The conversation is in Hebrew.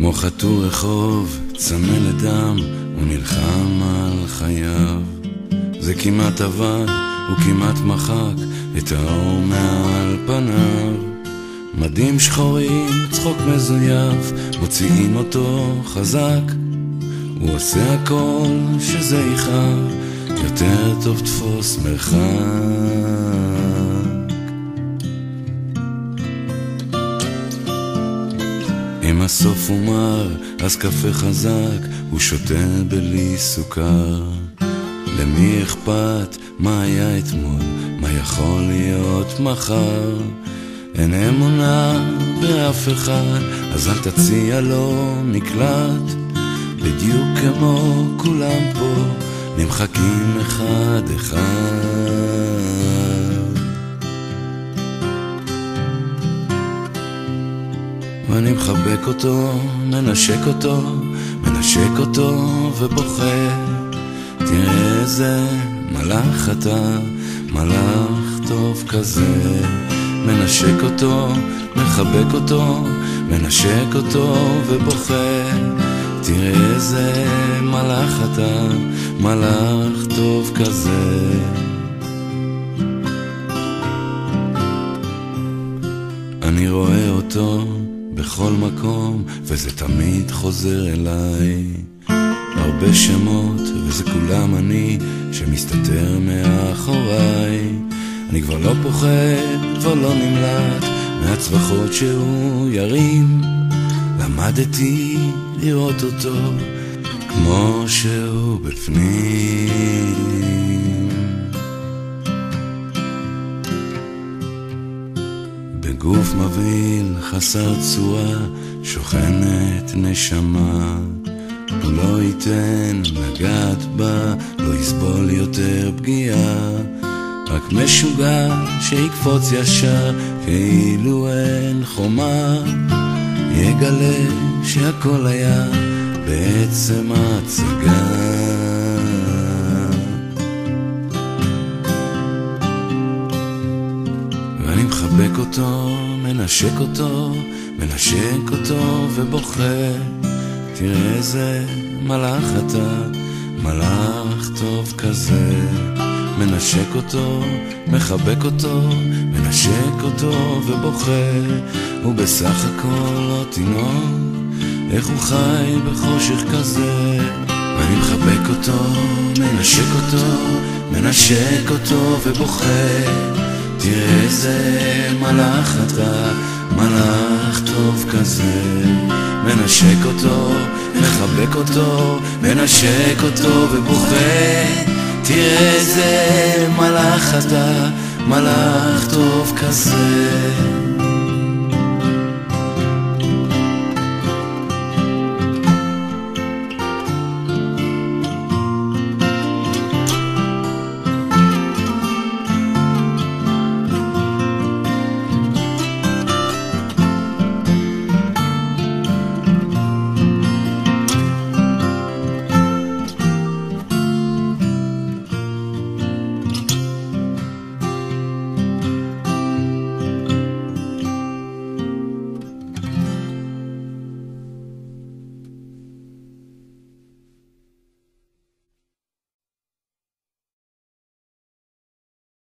כמו חתור רחוב, צמא לדם, הוא נלחם על חייו. זה כמעט עבד, הוא כמעט מחק את האור מעל פניו. מדים שחורים, צחוק מזויף, מוציאים אותו חזק. הוא עושה הכל שזה יכאב, יותר טוב תפוס מרחק. אם הסוף הוא מר, אז קפה חזק, הוא שותה בלי סוכר. למי אכפת מה היה אתמול, מה יכול להיות מחר? אין אמונה באף אחד, אז אל תציע לו מקלט. בדיוק כמו כולם פה, נמחקים אחד אחד. ואני מחבק אותו, מנשק אותו ובוכה. תראה איזה מלאך אתה, מלאך טוב כזה. מנשק אותו, מחבק אותו, מנשק אותו ובוכה. תראה איזה מלאך אתה, מלאך טוב כזה. אני רואה אותו בכל מקום, וזה תמיד חוזר אליי. הרבה שמות, וזה כולם אני שמסתתר מאחוריי. אני כבר לא פוחד, כבר לא נמלט מהצווחות שהוא ירים. למדתי לראות אותו כמו שהוא בפנים. בגוף מבהיל חסר צורה שוכנת נשמה. הוא לא ייתן לגעת בה, לא יסבול יותר פגיעה. רק משוגע שיקפוץ ישר כאילו אין חומה. יגלה שהכל היה בעצם הצגה. ואני מחבק אותו, מנשק אותו ובוכה. תראה איזה מלאך אתה, מלאך טוב כזה. מנשק אותו, מחבק אותו, מנשק אותו ובוכה. הוא בסך הכל לא תינוק, איך הוא חי בחושך כזה. ואני מחבק אותו, מנשק אותו ובוכה. תראה איזה מלאך אתה, מלאך טוב כזה. מנשק אותו, מחבק אותו, מנשק אותו ובוכה. תראה איזה מלאך אתה, מלאך טוב כזה.